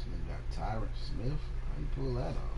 They got Tyrant Smith. How you pull that off?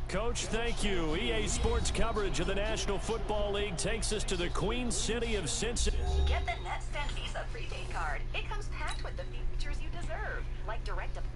Coach, thank you. EA Sports coverage of the National Football League takes us to the Queen City of Cincinnati. Get the NetSend Visa prepaid card. It comes packed with the features you deserve, like direct deposit.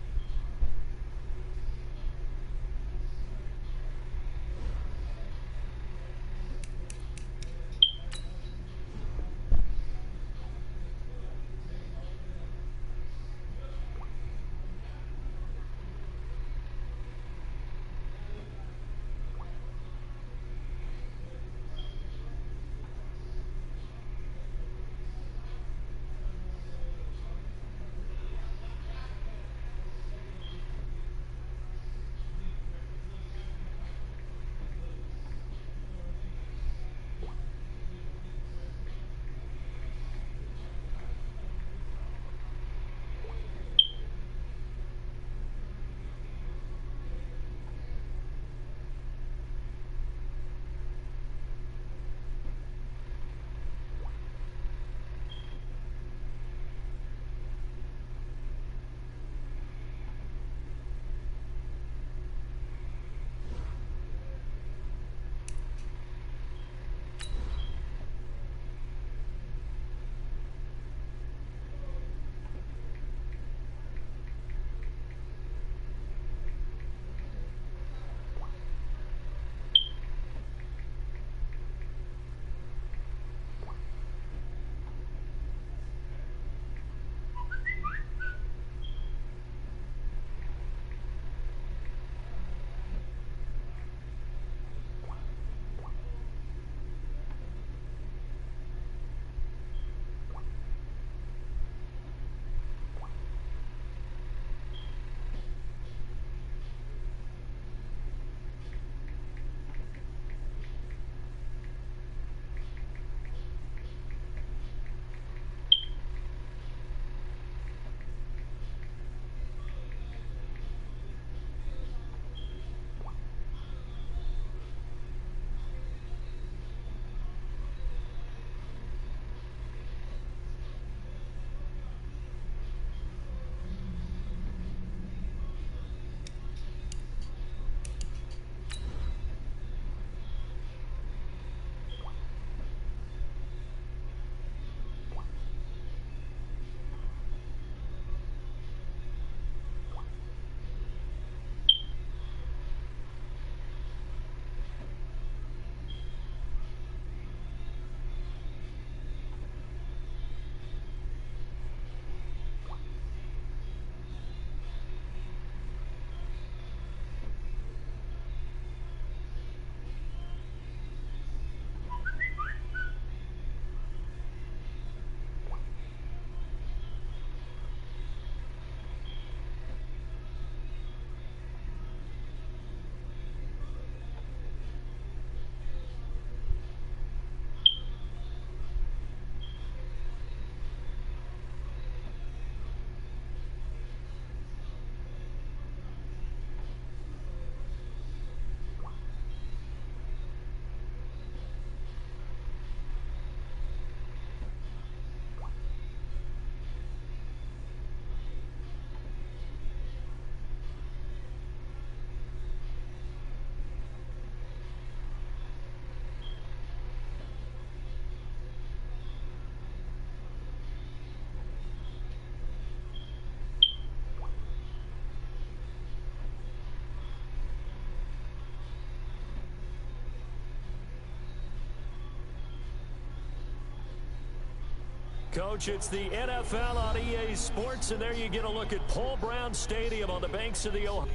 Coach, it's the NFL on EA Sports, and there you get a look at Paul Brown Stadium on the banks of the Ohio.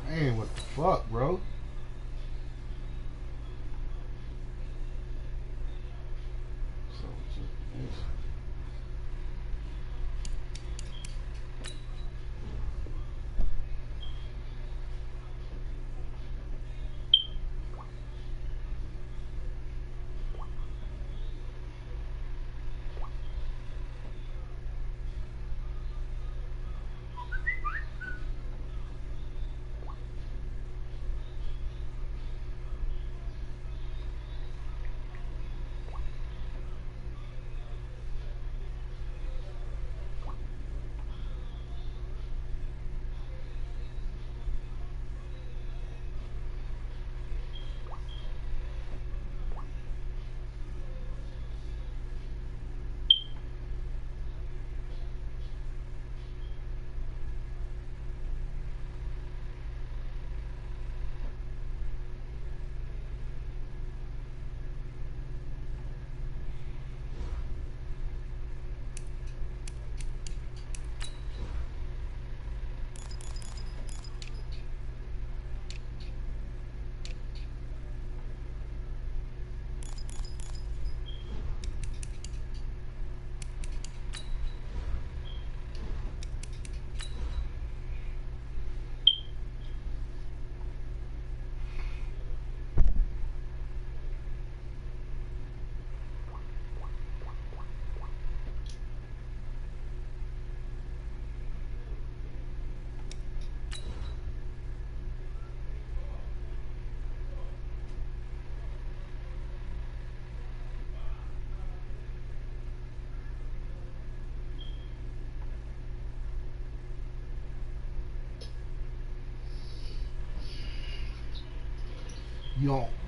Man, what the fuck, bro?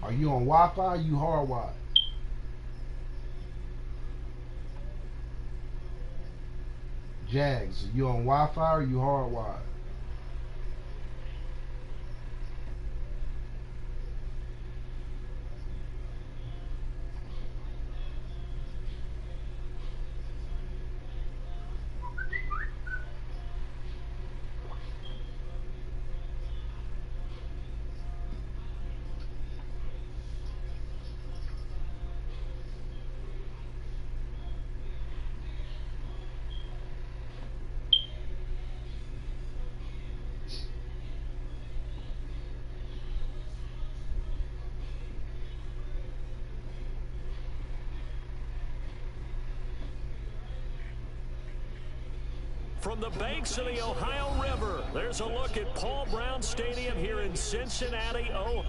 Are you on Wi-Fi? Or you hardwired? Jags, are you on Wi-Fi or you hardwired? From the banks of the Ohio River, there's a look at Paul Brown Stadium here in Cincinnati, Ohio.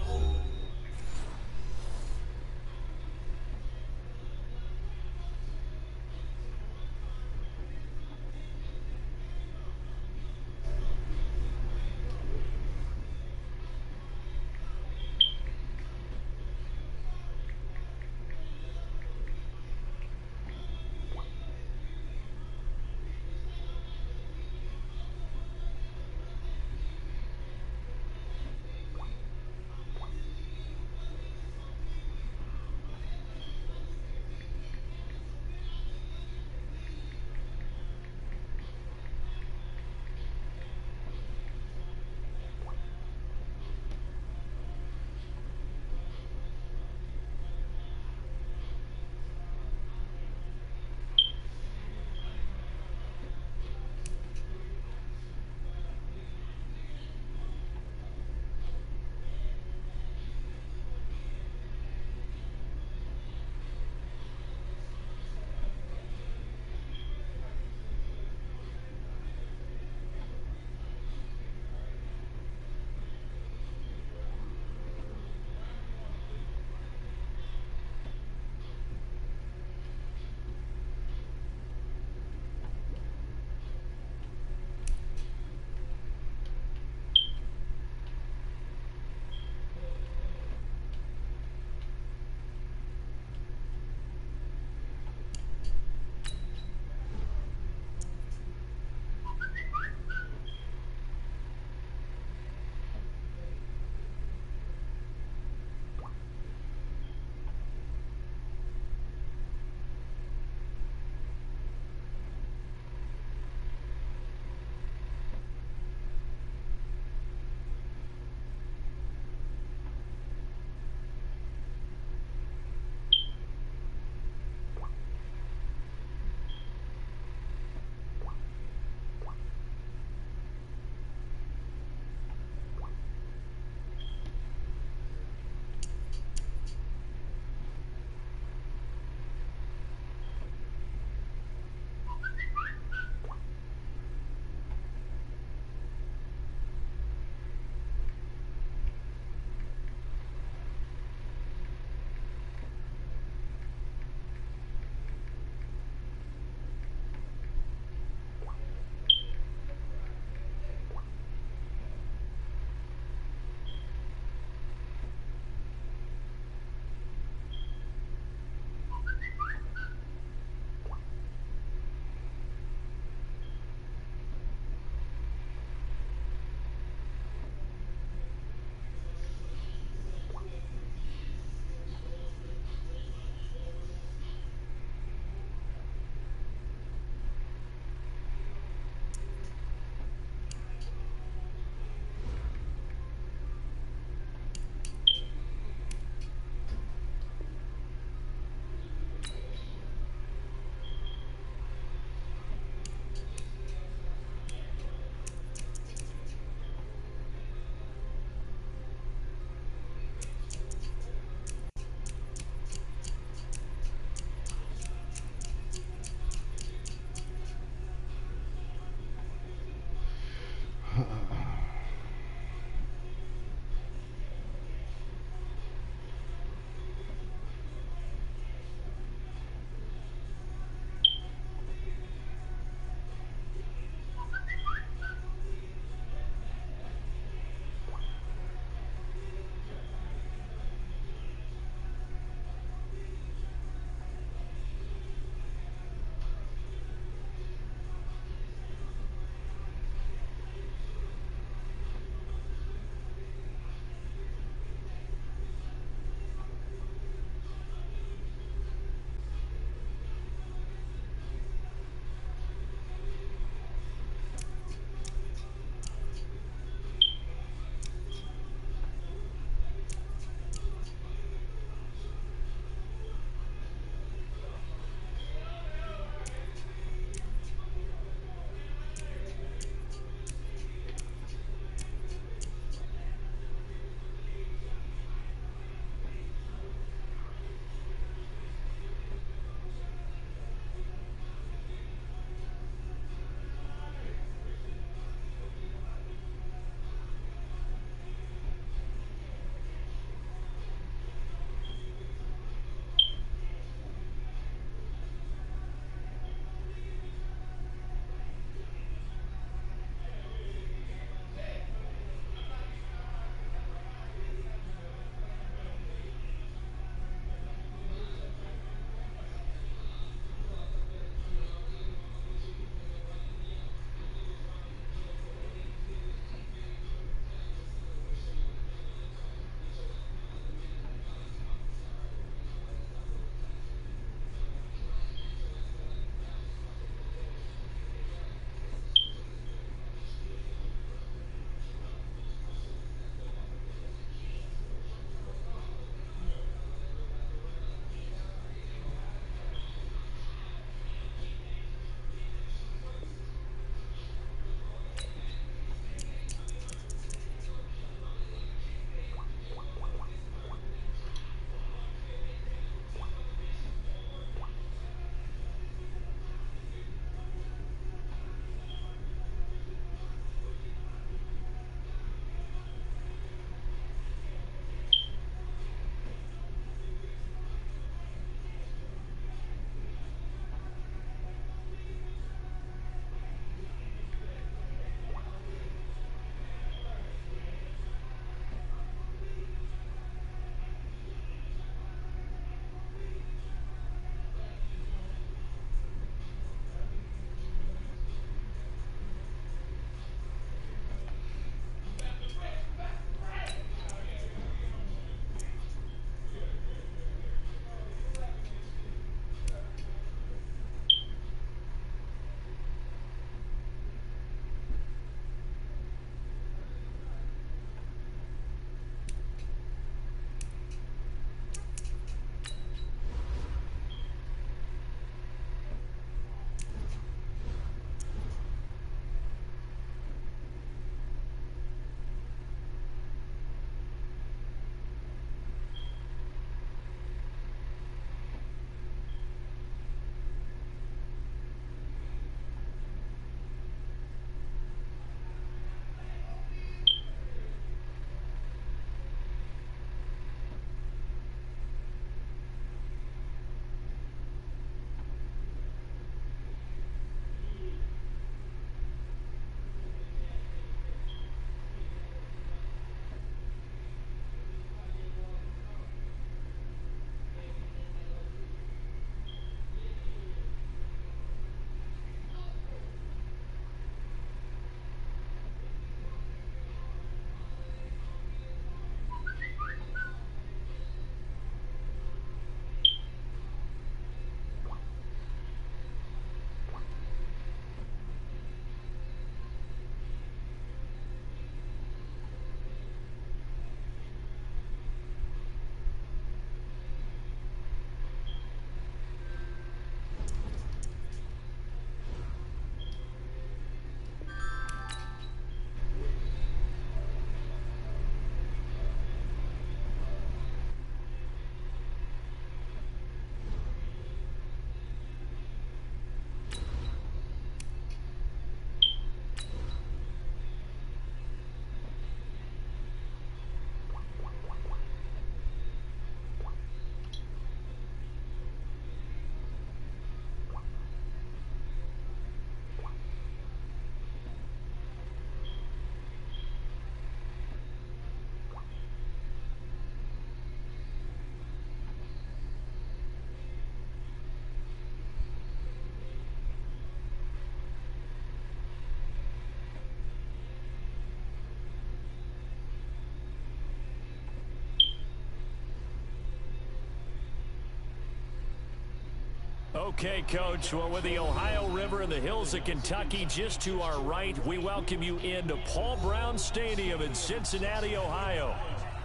Okay, Coach. Well, with the Ohio River and the hills of Kentucky just to our right, we welcome you into Paul Brown Stadium in Cincinnati, Ohio.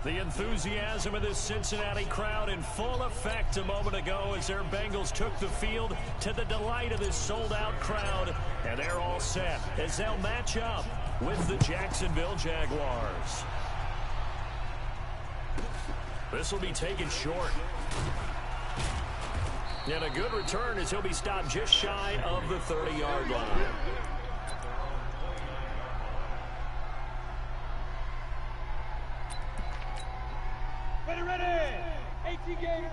The enthusiasm of this Cincinnati crowd in full effect a moment ago as their Bengals took the field to the delight of this sold-out crowd. And they're all set as they'll match up with the Jacksonville Jaguars. This will be taken short. And a good return as he'll be stopped just shy of the 30-yard line. Ready. 18 games.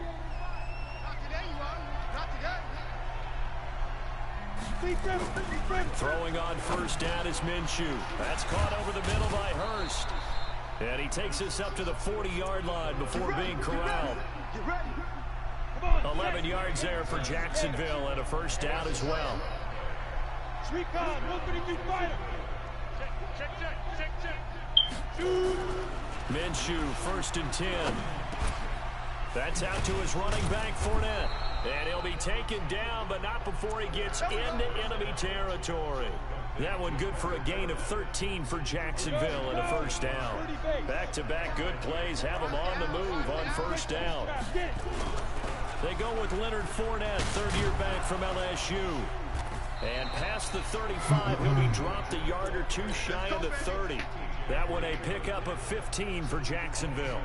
Not today, you are. Not today. Throwing on first down is Minshew. That's caught over the middle by Hurst. And he takes us up to the 40-yard line before being corralled. Get ready. 11 yards there for Jacksonville and a first down as well. Minshew, 1st and 10. That's out to his running back, Fournette. And he'll be taken down, but not before he gets into enemy territory. That one good for a gain of 13 for Jacksonville and a first down. Back-to-back good plays have him on the move on first down. They go with Leonard Fournette, third-year back from LSU. And past the 35, he'll be dropped a yard or two shy of the 30. That one a pickup of 15 for Jacksonville.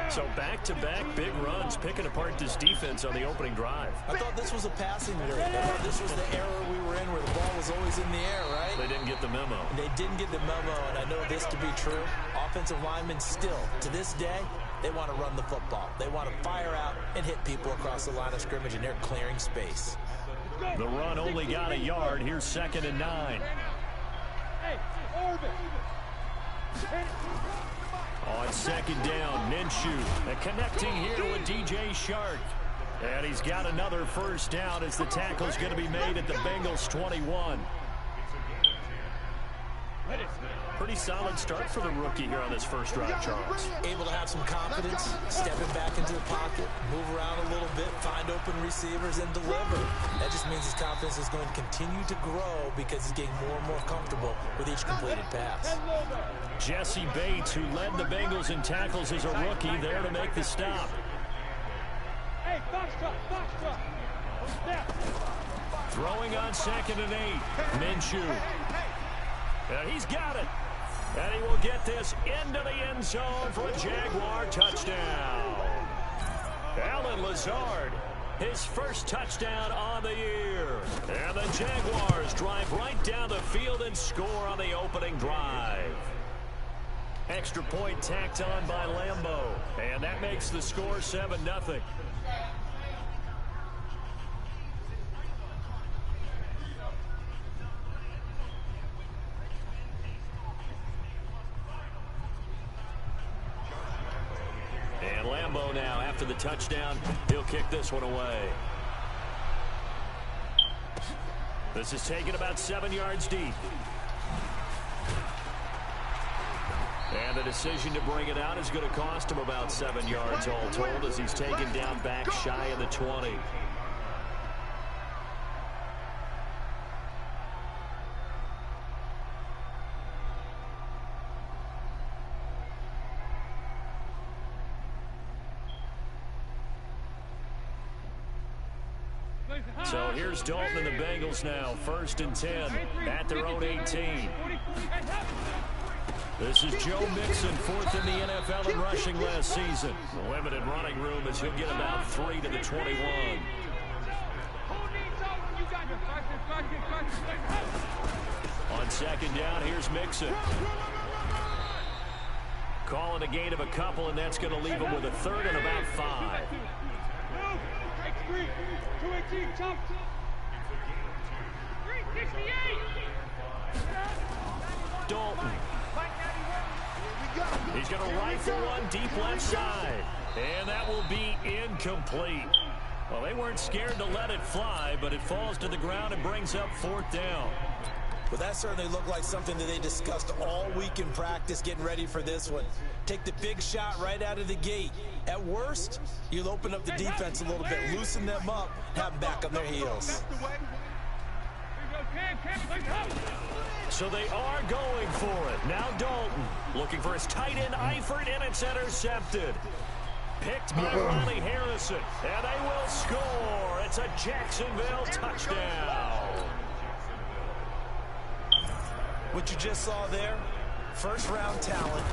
So back-to-back big runs, picking apart this defense on the opening drive. I thought this was a passing league. I thought this was the era we were in where the ball was always in the air, right? They didn't get the memo. They didn't get the memo, and I know this to be true. Offensive linemen still, to this day, they want to run the football. They want to fire out and hit people across the line of scrimmage, and they're clearing space. The run only got a yard. Here's 2nd and 9. On 2nd down, Minshew. And connecting here with DJ Shark. And he's got another first down as the tackle's going to be made at the Bengals 21. Pretty solid start for the rookie here on this first drive, Charles. Able to have some confidence, stepping back into the pocket, move around a little bit, find open receivers, and deliver. That just means his confidence is going to continue to grow because he's getting more and more comfortable with each completed pass. Jesse Bates, who led the Bengals in tackles as a rookie, there to make the stop. Throwing on 2nd and 8. Minshew. And he's got it. And he will get this into the end zone for a Jaguar touchdown. Allen Lazard, his first touchdown on the year. And the Jaguars drive right down the field and score on the opening drive. Extra point tacked on by Lambeau. And that makes the score 7-0. And Lambeau now, after the touchdown, he'll kick this one away. This is taken about 7 yards deep. And the decision to bring it out is going to cost him about 7 yards all told as he's taken down back shy of the 20. So here's Dalton and the Bengals now, 1st and 10 at their own 18. This is Joe Mixon, 4th in the NFL in rushing last season. The limited running room as he'll get about 3 to the 21. On 2nd down, here's Mixon. Calling a gain of a couple, and that's going to leave him with a 3rd and about 5. Dalton. He's going to rifle one deep left side. And that will be incomplete. Well, they weren't scared to let it fly, but it falls to the ground and brings up 4th down. Well, that certainly looked like something that they discussed all week in practice getting ready for this one. Take the big shot right out of the gate. At worst, you'll open up the defense a little bit, loosen them up, have them back on their heels. So they are going for it. Now Dalton looking for his tight end Eifert, and it's intercepted. Picked by Ronnie Harrison, and they will score. It's a Jacksonville touchdown. What you just saw there, first-round talent,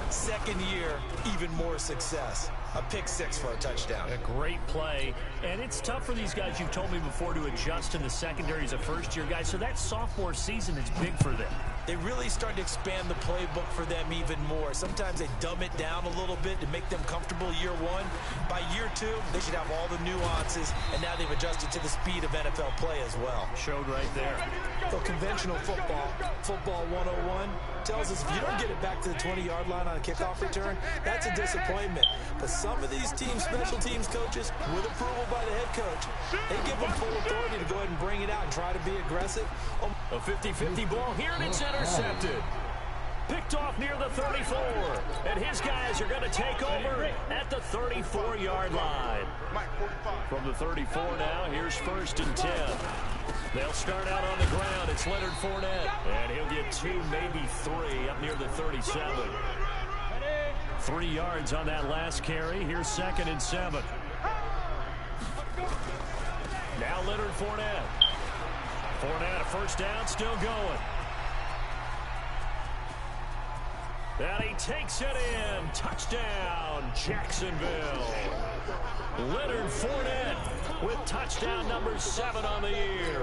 second year, even more success. A pick six for a touchdown. A great play, and it's tough for these guys, you've told me before, to adjust in the secondary as a first-year guy, so that sophomore season is big for them. They really start to expand the playbook for them even more. Sometimes they dumb it down a little bit to make them comfortable year one. By year two, they should have all the nuances, and now they've adjusted to the speed of NFL play as well. Showed right there. So conventional football 101, tells us if you don't get it back to the 20-yard line on a kickoff return, that's a disappointment. But some of these teams, special teams coaches, with approval by the head coach, they give them full authority to go ahead and bring it out and try to be aggressive. A 50-50 ball here, and it's intercepted. Picked off near the 34. And his guys are going to take over at the 34-yard line. From the 34 now, here's 1st and 10. They'll start out on the ground. It's Leonard Fournette. And he'll get 2, maybe 3, up near the 37. 3 yards on that last carry. Here's 2nd and 7. Now Leonard Fournette. Fournette, a first down, still going. And he takes it in. Touchdown, Jacksonville. Leonard Fournette with touchdown number 7 on the year.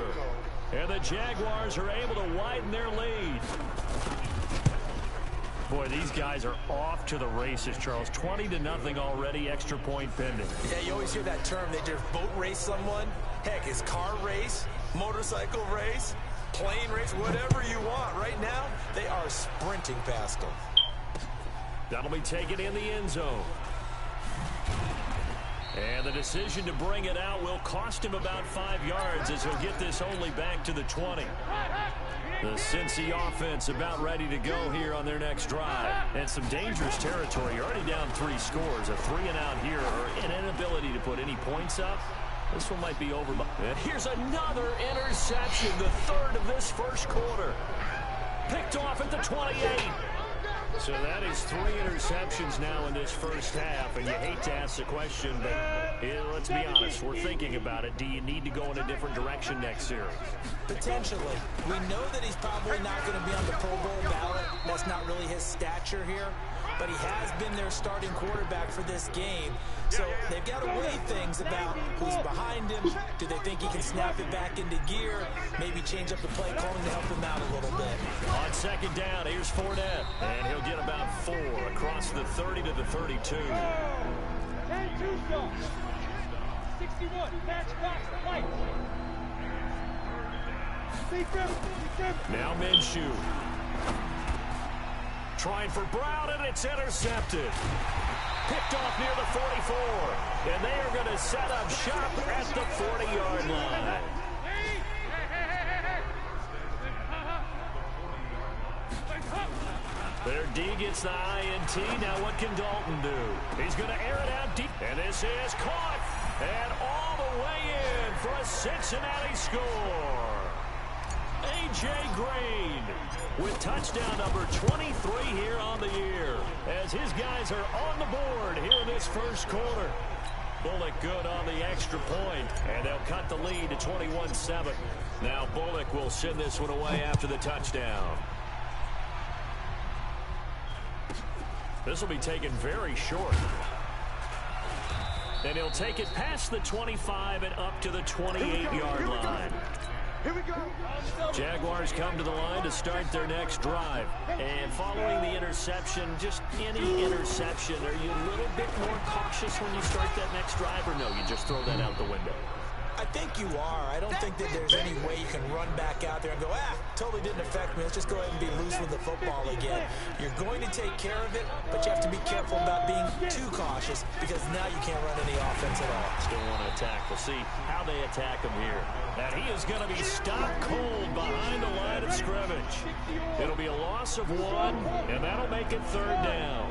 And the Jaguars are able to widen their lead. Boy, these guys are off to the races, Charles. 20-0 already, extra point pending. Yeah, you always hear that term. They just boat race someone. Heck, it's car race, motorcycle race, plane race, whatever you want. Right now, they are sprinting past them. That'll be taken in the end zone. And the decision to bring it out will cost him about 5 yards as he'll get this only back to the 20. The Cincy offense about ready to go here on their next drive. And some dangerous territory. You're already down 3 scores. A 3-and-out here, or an inability to put any points up. This one might be over. And here's another interception, the 3rd of this first quarter. Picked off at the 28. So that is 3 interceptions now in this first half, and you hate to ask the question, but let's be honest, we're thinking about it. Do you need to go in a different direction next series? Potentially. We know that he's probably not going to be on the Pro Bowl ballot. That's not really his stature here, but he has been their starting quarterback for this game. So they've got to weigh things about who's behind him. Do they think he can snap it back into gear? Maybe change up the play calling to help him out a little bit. On 2nd down, here's Fournette, and he'll get about 4 across the 30 to the 32. 10-2 stop. 61, match box, right. Now Minshew. Trying for Brown, and it's intercepted. Picked off near the 44. And they are going to set up shop at the 40-yard line. Their D gets the INT. Now what can Dalton do? He's going to air it out deep. And this is caught. And all the way in for a Cincinnati score. A.J. Green with touchdown number 23 here on the year. As his guys are on the board here in this first quarter. Bullock good on the extra point, and they'll cut the lead to 21-7. Now Bullock will send this one away after the touchdown. This will be taken very short. And he'll take it past the 25 and up to the 28-yard line. Here we go. Jaguars come to the line to start their next drive. And following the interception, just any interception, are you a little bit more cautious when you start that next drive, or no, you just throw that out the window? I think you are. I don't think that there's any way you can run back out there and go, totally didn't affect me. Let's just go ahead and be loose with the football again. You're going to take care of it, but you have to be careful about being too cautious because now you can't run any offense at all. Still want to attack. We'll see how they attack him here. And he is going to be stopped cold behind the line of scrimmage. It'll be a loss of 1, and that'll make it 3rd down.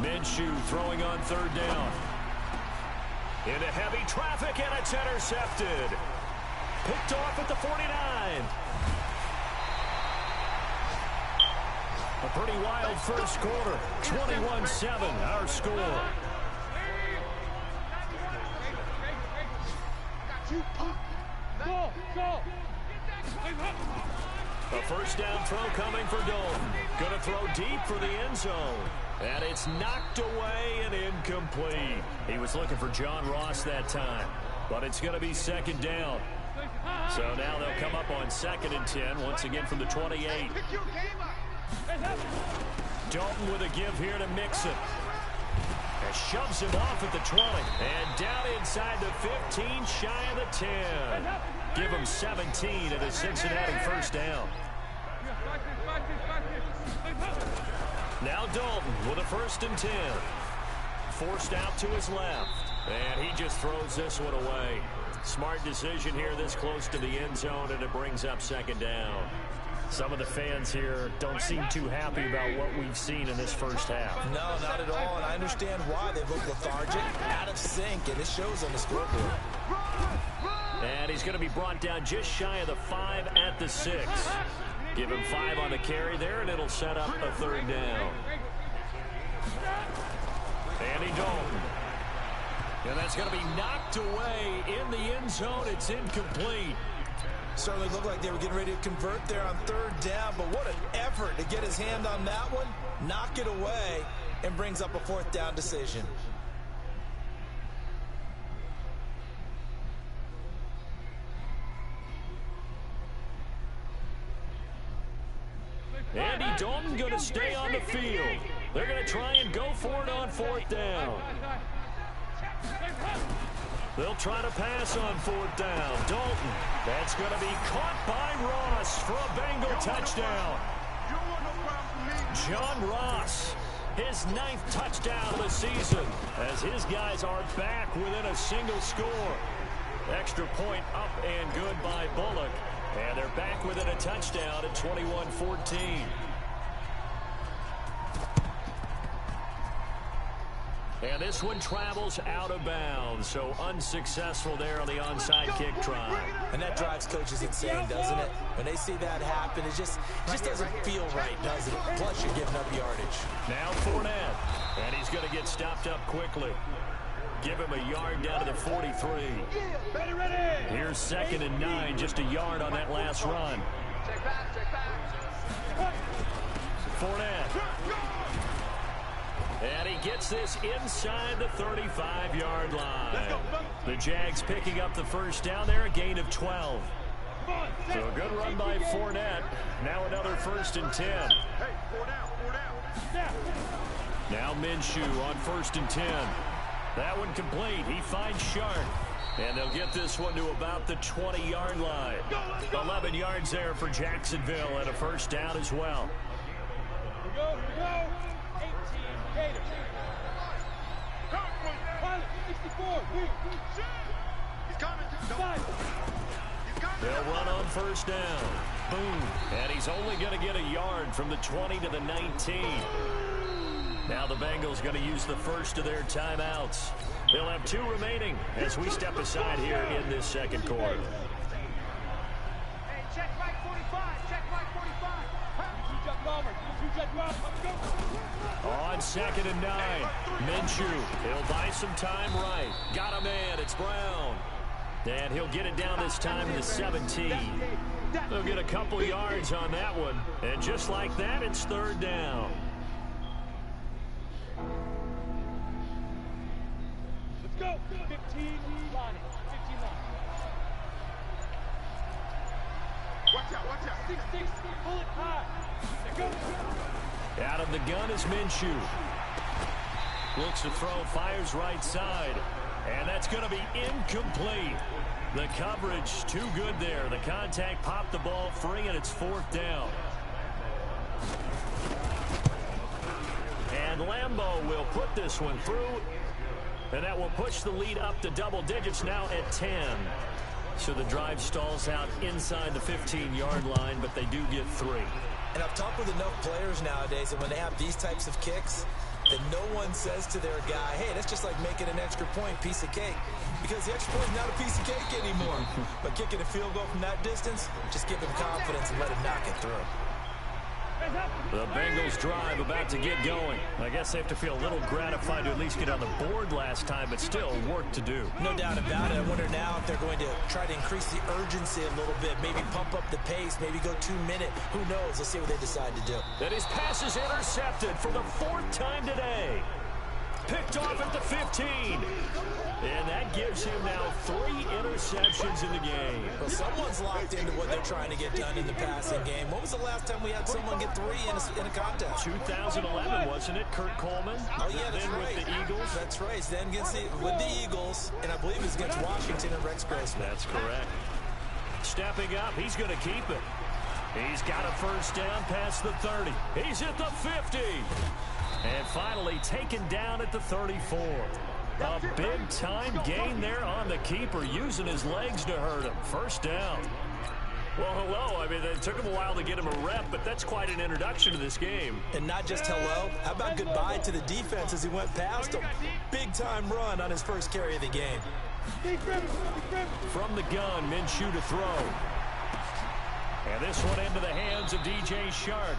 Minshew throwing on 3rd down. Into heavy traffic, and it's intercepted. Picked off at the 49. A pretty wild first quarter. 21-7, our score. A first down throw coming for Dalton. Going to throw deep for the end zone. And it's knocked away and incomplete. He was looking for John Ross that time. But it's going to be 2nd down. So now they'll come up on 2nd and 10, once again from the 28. Dalton with a give here to Mixon. And shoves him off at the 20. And down inside the 15, shy of the 10. Give him 17 at a Cincinnati first down. Now Dalton with a 1st and 10. Forced out to his left. And he just throws this one away. Smart decision here this close to the end zone, and it brings up 2nd down. Some of the fans here don't seem too happy about what we've seen in this first half. No, not at all, and I understand why. They look lethargic, out of sync, and it shows on the scoreboard. And he's going to be brought down just shy of the 5 at the 6. Give him 5 on the carry there, and it'll set up a 3rd down. Andy Dalton. And that's going to be knocked away in the end zone. It's incomplete. Certainly looked like they were getting ready to convert there on 3rd down, but what an effort to get his hand on that one, knock it away, and brings up a 4th down decision. Andy Dalton going to stay on the field. They're going to try and go for it on 4th down. They'll try to pass on 4th down. Dalton. That's going to be caught by Ross for a Bengal touchdown. John Ross, his 9th touchdown of the season, as his guys are back within a single score. Extra point up and good by Bullock. And they're back within a touchdown at 21-14. And this one travels out of bounds, so unsuccessful there on the onside kick try. And that drives coaches insane, doesn't it? When they see that happen, it just doesn't feel right, does it? Plus, you're giving up yardage. Now Fournette, and he's going to get stopped up quickly. Give him a yard down to the 43. Here's 2nd and 9, just a yard on that last run. Fournette. And he gets this inside the 35-yard line. The Jags picking up the first down there, a gain of 12. So a good run by Fournette. Now another 1st and 10. Now Minshew on 1st and 10. That one complete. He finds Sharp. And they'll get this one to about the 20-yard line. 11 yards there for Jacksonville and a first down as well. Go, go. 18 Gators. Pilot, 64. He's coming. They'll run on first down. Boom. And he's only going to get a yard from the 20 to the 19. Now the Bengals going to use the first of their timeouts. They'll have 2 remaining as we step aside here in this second quarter. Hey, check right 45. Check right 45. On 2nd and 9. Minshew. He'll buy some time right. Got a man. It's Brown. And he'll get it down this time to the 17. They'll get a couple yards on that one. And just like that, it's 3rd down. Let's go. 15 line. 15 line. Watch out. 6-6. Pull it high. Let's go. Out of the gun is Minshew. Looks to throw, fires right side. And that's going to be incomplete. The coverage too good there. The contact popped the ball free, and it's 4th down. And Lambeau will put this one through, and that will push the lead up to double digits now at 10. So the drive stalls out inside the 15-yard line, but they do get 3. And I've talked with enough players nowadays, and when they have these types of kicks, that no one says to their guy, hey, that's just like making an extra point, piece of cake. Because the extra point is not a piece of cake anymore. But kicking a field goal from that distance, just give him confidence and let him knock it through. The Bengals drive about to get going. I guess they have to feel a little gratified to at least get on the board last time, but still work to do. No doubt about it. I wonder now if they're going to try to increase the urgency a little bit, maybe pump up the pace, maybe go 2-minute. Who knows? Let's see what they decide to do. And his pass is intercepted for the 4th time today. Picked off at the 15. And that gives him now 3 interceptions in the game. Well, someone's locked into what they're trying to get done in the passing game. When was the last time we had someone get 3 in a contest? 2011, wasn't it? Kurt Coleman? Oh, yeah, that's then right. With the Eagles? That's right. Then with the Eagles, and I believe it's against Washington and Rex Grossman. That's correct. Stepping up, he's going to keep it. He's got a 1st down past the 30. He's at the 50. And finally taken down at the 34. A big-time gain there on the keeper, using his legs to hurt him. 1st down. Well, hello. I mean, it took him a while to get him a rep, but that's quite an introduction to this game. And not just hello. How about goodbye to the defense as he went past him? Big-time run on his first carry of the game. From the gun, Minshew to throw. And this one into the hands of DJ Shark.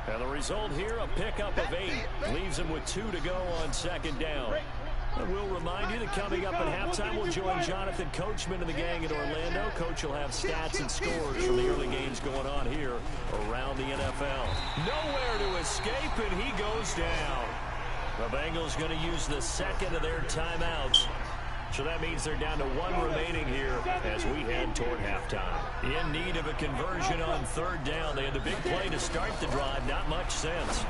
And the result here, a pickup of 8. Leaves him with 2 to go on 2nd down. And we'll remind you that coming up at halftime, we'll join Jonathan Coachman and the gang in Orlando. Coach will have stats and scores from the early games going on here around the NFL. Nowhere to escape, and he goes down. The Bengals going to use the 2nd of their timeouts. So that means they're down to 1 remaining here as we head toward halftime. In need of a conversion on 3rd down. They had the big play to start the drive. Not much sense.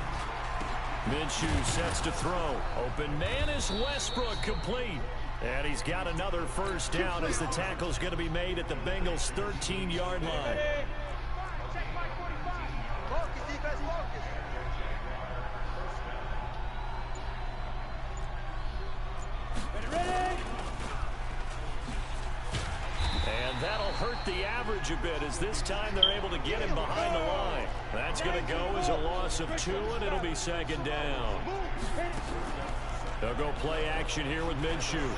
Minshew sets to throw. Open man is Westbrook, complete. And he's got another 1st down as the tackle's going to be made at the Bengals' 13-yard line. And that'll hurt the average a bit as this time they're able to get him behind the line. That's going to go as a loss of 2, and it'll be 2nd down. They'll go play action here with Minshew.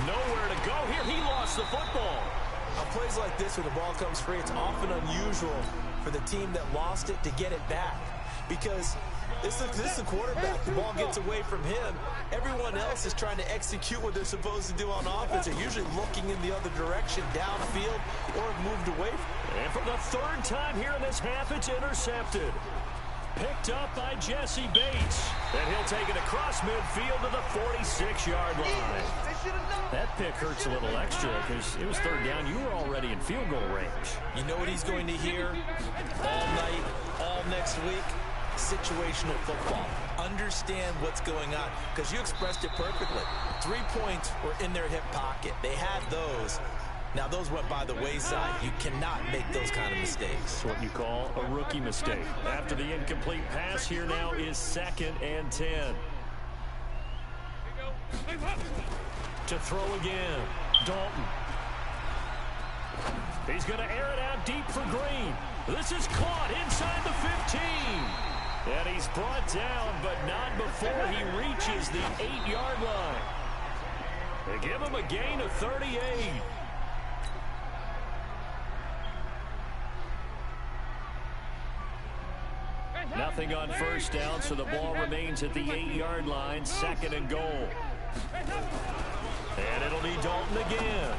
Nowhere to go here. He lost the football. On plays like this where the ball comes free, it's often unusual for the team that lost it to get it back. Because this is the quarterback. The ball gets away from him. Everyone else is trying to execute what they're supposed to do on offense. They're usually looking in the other direction, downfield, or have moved away. And for the 3rd time here in this half, it's intercepted. Picked up by Jesse Bates. And he'll take it across midfield to the 46-yard line. That pick hurts a little extra because it was 3rd down. You were already in field goal range. You know what he's going to hear all night, all next week? Situational football. Understand what's going on, because you expressed it perfectly. 3 points were in their hip pocket. They had those. Now those went by the wayside. You cannot make those kind of mistakes. It's what you call a rookie mistake. After the incomplete pass, here now is 2nd and 10. To throw again, Dalton. He's going to air it out deep for Green. This is caught inside the 15. And he's brought down, but not before he reaches the 8-yard line. They give him a gain of 38. Nothing on 1st down, so the ball remains at the 8-yard line, 2nd and goal. And it'll be Dalton again.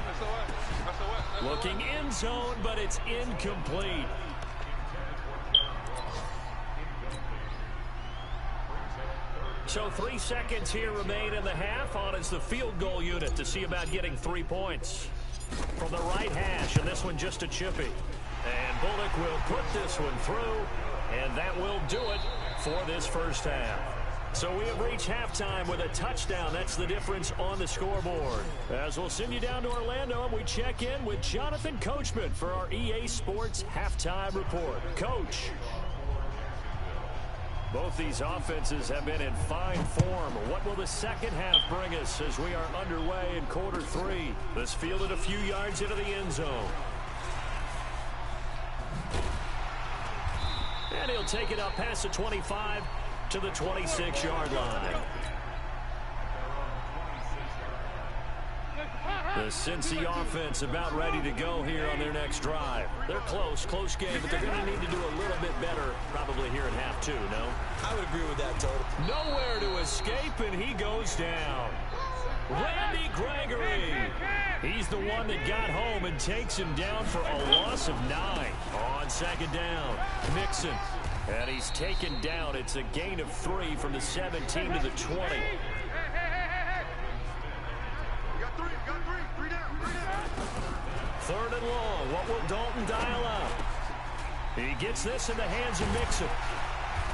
Looking in zone, but it's incomplete. So 3 seconds here remain in the half. On is the field goal unit to see about getting 3 points. From the right hash, and this one just a chippy. And Bullock will put this one through, and that will do it for this 1st half. So we have reached halftime with a touchdown. That's the difference on the scoreboard. As we'll send you down to Orlando, and we check in with Jonathan Coachman for our EA Sports Halftime Report. Coach. Both these offenses have been in fine form. What will the second half bring us as we are underway in quarter 3? This fielded a few yards into the end zone. And he'll take it up past the 25 to the 26-yard line. The Cincy offense about ready to go here on their next drive. They're close game, but they're going to need to do a little bit better probably here in half 2, no? I would agree with that, Total. Nowhere to escape, and he goes down. Randy Gregory. He's the one that got home and takes him down for a loss of 9 on second down. Mixon. And he's taken down. It's a gain of 3 from the 17 to the 20. Third and long. What will Dalton dial up? He gets this in the hands of Mixon.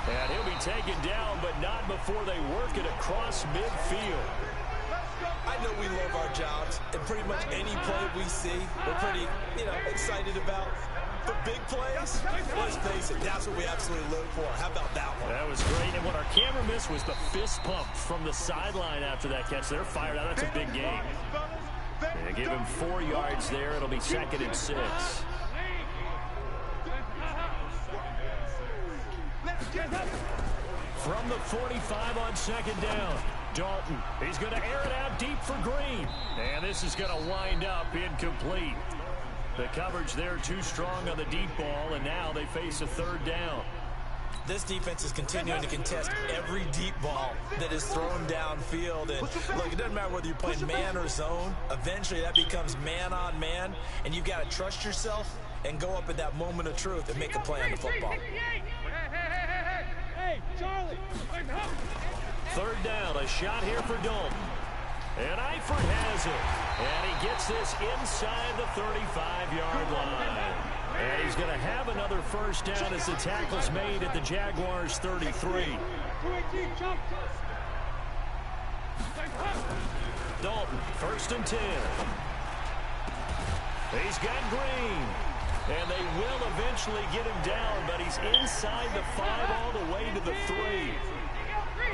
And he'll be taken down, but not before they work it across midfield. I know we love our jobs, and pretty much any play we see, we're pretty, excited about. But big plays, let's face it, that's what we absolutely live for. How about that one? That was great, and what our camera missed was the fist pump from the sideline after that catch. They're fired out. That's a big game. They give him 4 yards there. It'll be 2nd and 6. From the 45 on second down, Dalton. He's going to air it out deep for Green. And this is going to wind up incomplete. The coverage there too strong on the deep ball, and now they face a 3rd down. This defense is continuing to contest every deep ball that is thrown downfield. And look, it doesn't matter whether you're playing man or zone. Eventually that becomes man on man, and you've got to trust yourself and go up at that moment of truth and make a play on the football. Hey, Charlie. 3rd down, a shot here for Dalton. And Eifert has it. And he gets this inside the 35-yard line. And he's going to have another first down as the tackle's made at the Jaguars' 33. Dalton, 1st and 10. He's got Green. And they will eventually get him down, but he's inside the 5 all the way to the 3.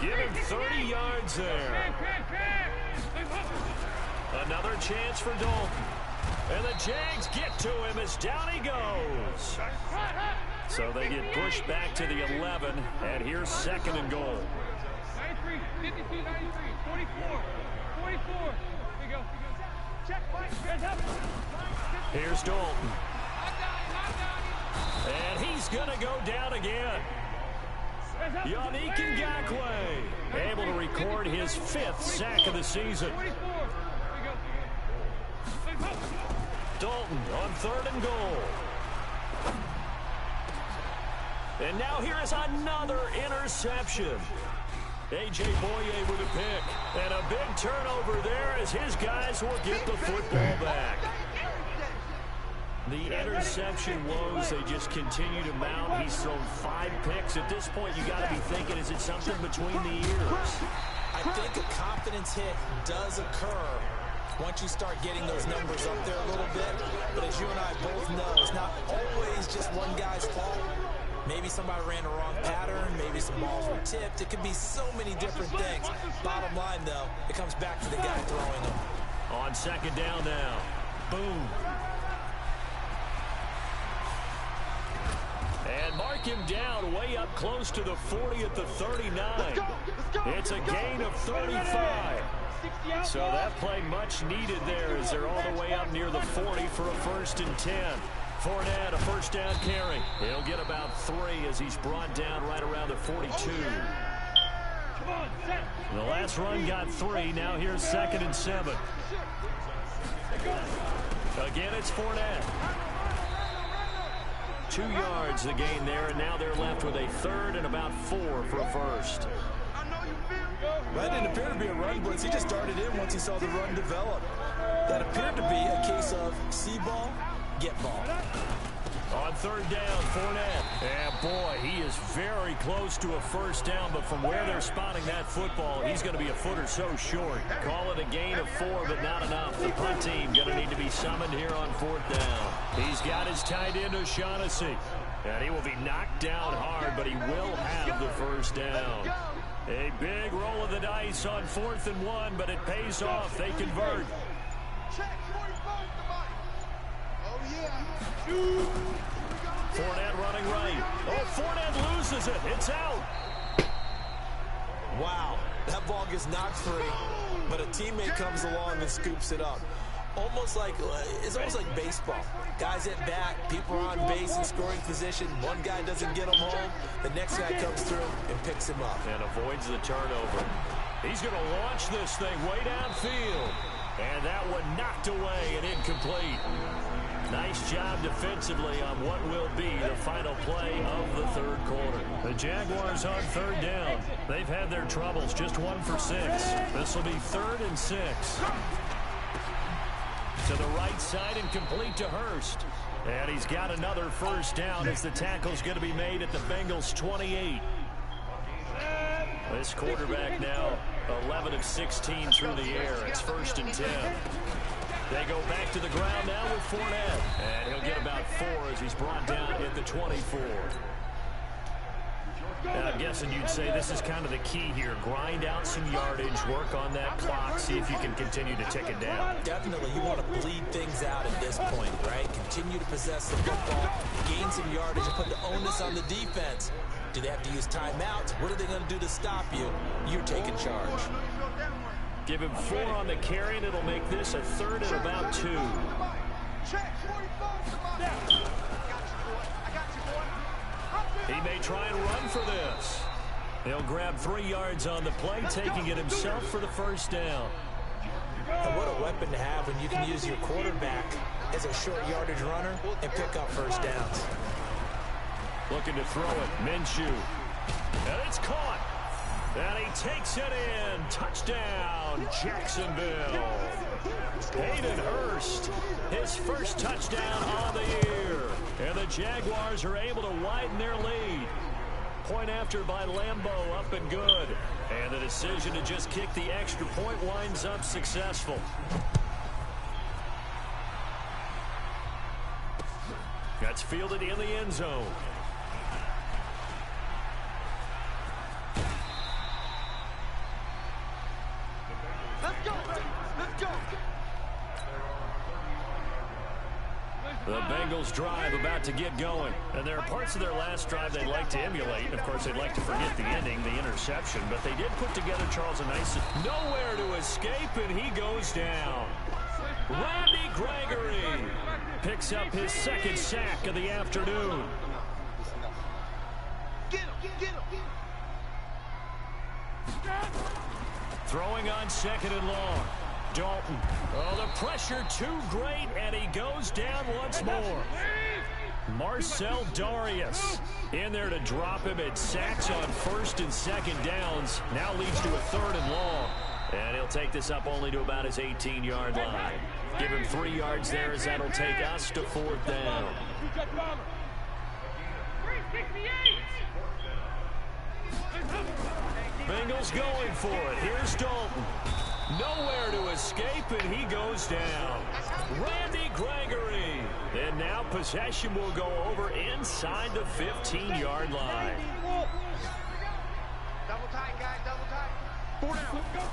Give him 30 yards there. Another chance for Dalton. And the Jags get to him as down he goes. So they get pushed back to the 11, and here's 2nd and goal. 93, 52, 93, 44, 44. Here we go. Check, here's Dalton. And he's going to go down again. Yannick Ngakoue able to record his 5th sack of the season. Dalton on 3rd and goal. And now here is another interception. A.J. Boye with a pick. And a big turnover there as his guys will get the football back. The interception woes, they just continue to mount. He's thrown 5 picks. At this point, you got to be thinking, is it something between the ears? I think a confidence hit does occur once you start getting those numbers up there a little bit. But as you and I both know, it's not always just one guy's fault. Maybe somebody ran the wrong pattern. Maybe some balls were tipped. It could be so many different things. Bottom line, though, it comes back to the guy throwing them. On 2nd down now. Boom. And mark him down way up close to the 40 at the 39. It's a gain of 35. So that play much needed there as they're all the way up near the 40 for a 1st and 10. Fournette, a 1st down carry. He'll get about 3 as he's brought down right around the 42. The last run got 3. Now here's 2nd and 7. Again, it's Fournette. 2 yards the gain there, and now they're left with a 3rd and about 4 for a 1st. That didn't appear to be a run blitz. He just started in once he saw the run develop. That appeared to be a case of see ball, get ball. On third down, Fournette. And boy, he is very close to a first down, but from where they're spotting that football, he's going to be a foot or so short. Call it a gain of 4, but not enough. The punt team going to need to be summoned here on fourth down. He's got his tight end, O'Shaughnessy. And he will be knocked down hard, but he will have the first down. A big roll of the dice on 4th and 1, but it pays off. They convert. Fournette running right. Oh, Fournette loses it. It's out. Wow, that ball gets knocked free, but a teammate comes along and scoops it up. It's almost like baseball. Guys at bat, people are on base in scoring position. One guy doesn't get him home. The next guy comes through and picks him up. And avoids the turnover. He's going to launch this thing way downfield. And that one knocked away and incomplete. Nice job defensively on what will be the final play of the third quarter. The Jaguars on third down. They've had their troubles, just 1 for 6. This will be 3rd and 6. To the right side and complete to Hurst. And he's got another first down as the tackle's going to be made at the Bengals' 28. This quarterback now 11 of 16 through the air. It's 1st and 10. They go back to the ground now with Fournette. And he'll get about 4 as he's brought down at the 24. And I'm guessing you'd say this is kind of the key here. Grind out some yardage, work on that clock, see if you can continue to tick it down. Definitely, you want to bleed things out at this point, right? Continue to possess the football, gain some yardage, and put the onus on the defense. Do they have to use timeouts? What are they going to do to stop you? You're taking charge. Give him 4 on the carry, and it'll make this a 3rd and about 2. He may try and run for this. He'll grab 3 yards on the play, taking it himself for the first down. And what a weapon to have when you can use your quarterback as a short yardage runner and pick up first downs. Looking to throw it, Minshew. And it's caught. And he takes it in. Touchdown, Jacksonville. Hayden Hurst, his first touchdown on the year. And the Jaguars are able to widen their lead. Point after by Lambeau, up and good. And the decision to just kick the extra point winds up successful. That's fielded in the end zone. The Bengals drive about to get going. And there are parts of their last drive they'd like to emulate. Of course, they'd like to forget the ending, the interception. But they did put together, Charles, a nice... Nowhere to escape, and he goes down. Randy Gregory picks up his 2nd sack of the afternoon. Throwing on 2nd and long. Dalton. Oh, the pressure too great, and he goes down once more. Marcel Darius in there to drop him at sacks on 1st and 2nd downs. Now leads to a 3rd and long. And he'll take this up only to about his 18-yard line. Give him 3 yards there as that'll take us to 4th down. Bengals going for it. Here's Dalton. Nowhere to escape, and he goes down. Randy Gregory. And now possession will go over inside the 15-yard line. Double tight, guys, double tight. 4 down.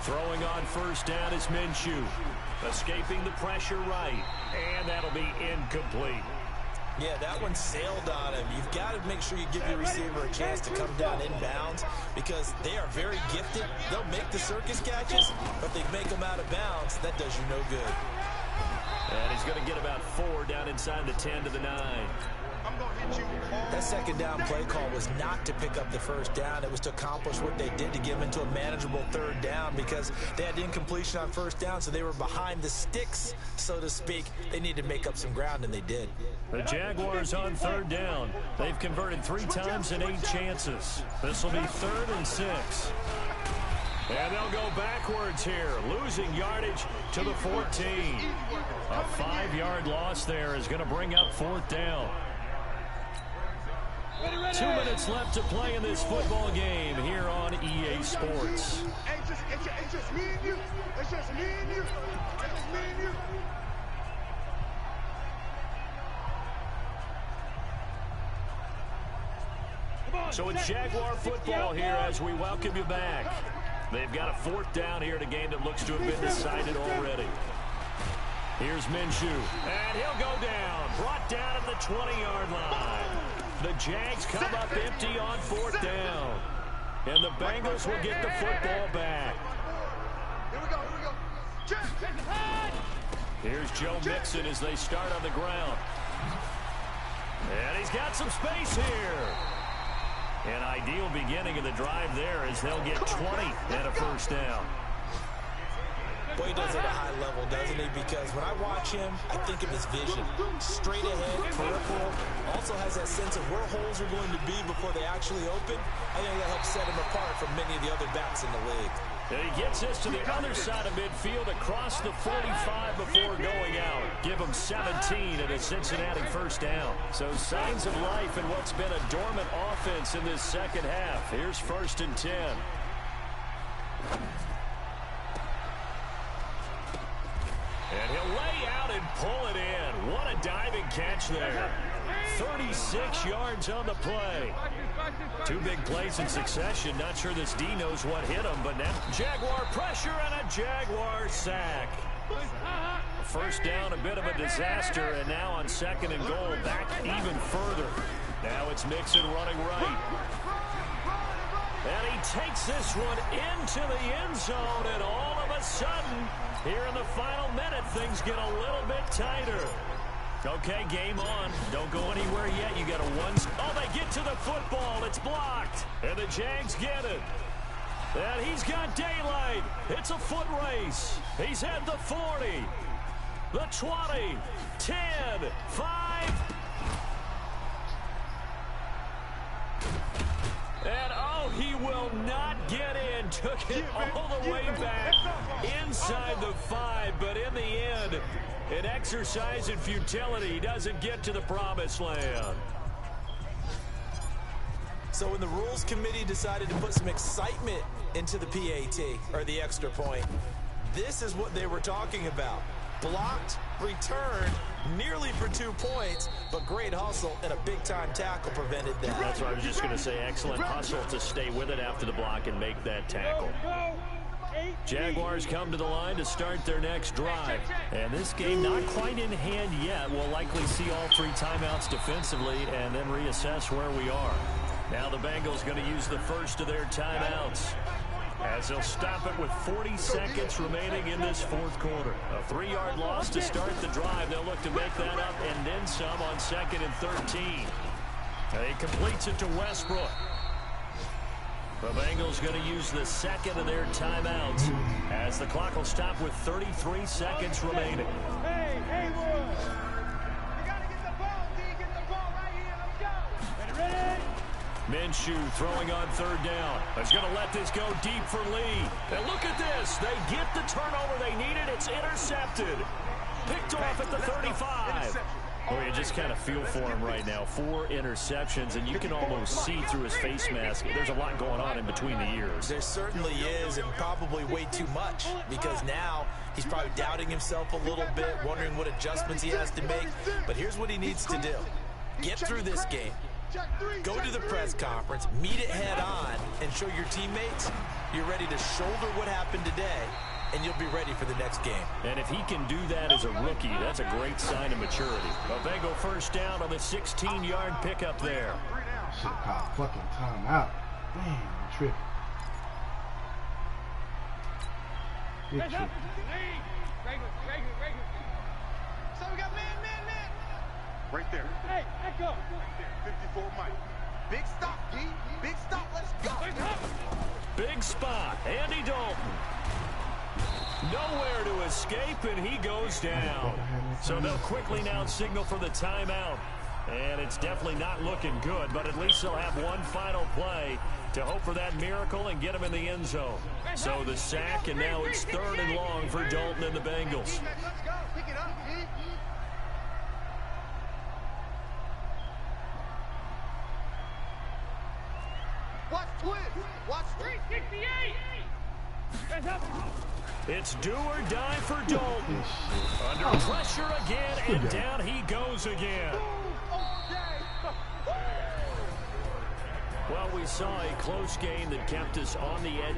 Throwing on 1st down is Minshew. Escaping the pressure right. And that'll be incomplete. Yeah, that one sailed on him. You've got to make sure you give your receiver a chance to come down inbounds because they are very gifted. They'll make the circus catches, but they make them out of bounds. That does you no good. And he's going to get about 4 down inside the 10 to the 9. That 2nd down play call was not to pick up the 1st down. It was to accomplish what they did to get them into a manageable 3rd down because they had incompletion on 1st down, so they were behind the sticks, so to speak. They needed to make up some ground, and they did. The Jaguars on 3rd down. They've converted 3 times in 8 chances. This will be 3rd and 6. And And they'll go backwards here, losing yardage to the 14. A 5-yard loss there is going to bring up 4th down. 2 minutes left to play in this football game here on EA Sports. It's just me and you. It's just me and you. It's just me and you. So it's Jaguar football here as we welcome you back. They've got a 4th down here in a game that looks to have been decided already. Here's Minshew, and he'll go down. Brought down at the 20-yard line. The Jags come up empty on 4th down. And the Bengals will get the football back. Here we go. Here's Joe Mixon as they start on the ground. And he's got some space here. An ideal beginning of the drive there as they'll get 20 and a 1st down. Boy, he does it at a high level, doesn't he? Because when I watch him, I think of his vision. Straight ahead, peripheral. Also has that sense of where holes are going to be before they actually open. I think that helps set him apart from many of the other backs in the league. And he gets us to the other side of midfield across the 45 before going out. Give him 17 and a Cincinnati 1st down. So signs of life in what's been a dormant offense in this second half. Here's 1st and 10. And he'll lay out and pull it in. What a diving catch there. 36 yards on the play. 2 big plays in succession. Not sure this D knows what hit him, but now Jaguar pressure and a Jaguar sack. 1st down, a bit of a disaster, and now on 2nd and goal, back even further. Now it's Mixon running right. And he takes this one into the end zone, and all of a sudden, here in the final minute, things get a little bit tighter. Okay, game on. Don't go anywhere yet. You got a one. Oh, they get to the football. It's blocked. And the Jags get it. And he's got daylight. It's a foot race. He's at the 40, the 20, 10, 5. And, oh, he will not get in. Took it all the way back inside the 5. But in the end, an exercise in futility. He doesn't get to the promised land. So when the rules committee decided to put some excitement into the PAT, or the extra point, this is what they were talking about. Blocked, returned, nearly for 2 points, but great hustle and a big-time tackle prevented that. That's what I was just going to say. Excellent hustle to stay with it after the block and make that tackle. Jaguars come to the line to start their next drive. And this game not quite in hand yet. We'll likely see all 3 timeouts defensively and then reassess where we are. Now the Bengals going to use the first of their timeouts, as they'll stop it with 40 seconds remaining in this 4th quarter. A 3-yard loss to start the drive. They'll look to make that up and then some on 2nd and 13. He completes it to Westbrook. The Bengals going to use the 2nd of their timeouts as the clock will stop with 33 seconds remaining. Hey, boy. You got to get the ball, D. Get the ball right here. Let's go. Ready? Minshew throwing on 3rd down. He's going to let this go deep for Lee. And look at this. They get the turnover they needed. It's intercepted. Picked off at the 35. Oh, you just kind of feel for him right now. 4 interceptions, and you can almost see through his face mask. There's a lot going on in between the ears. There certainly is, and probably way too much, because now he's probably doubting himself a little bit, wondering what adjustments he has to make. But here's what he needs to do. Get through this game. Go to the press conference, meet it head on, and show your teammates you're ready to shoulder what happened today, and you'll be ready for the next game. And if he can do that as a rookie, that's a great sign of maturity. A Bengal 1st down on the 16-yard pickup there. Should have called fucking timeout. Damn, I'm tripping. Big trick. So we got man. Right there. Hey, echo. 54 Mike. Big stop, D. Big stop. Let's go. Big spot. Andy Dalton. Nowhere to escape, and he goes down. So they'll quickly now signal for the timeout. And it's definitely not looking good, but at least they'll have one final play to hope for that miracle and get him in the end zone. So the sack, and now it's 3rd and long for Dalton and the Bengals. Let's go. Pick it up, D. Watch twist. Watch 368. It's do or die for Dalton. Under pressure again, and down he goes again. Well, we saw a close game that kept us on the edge.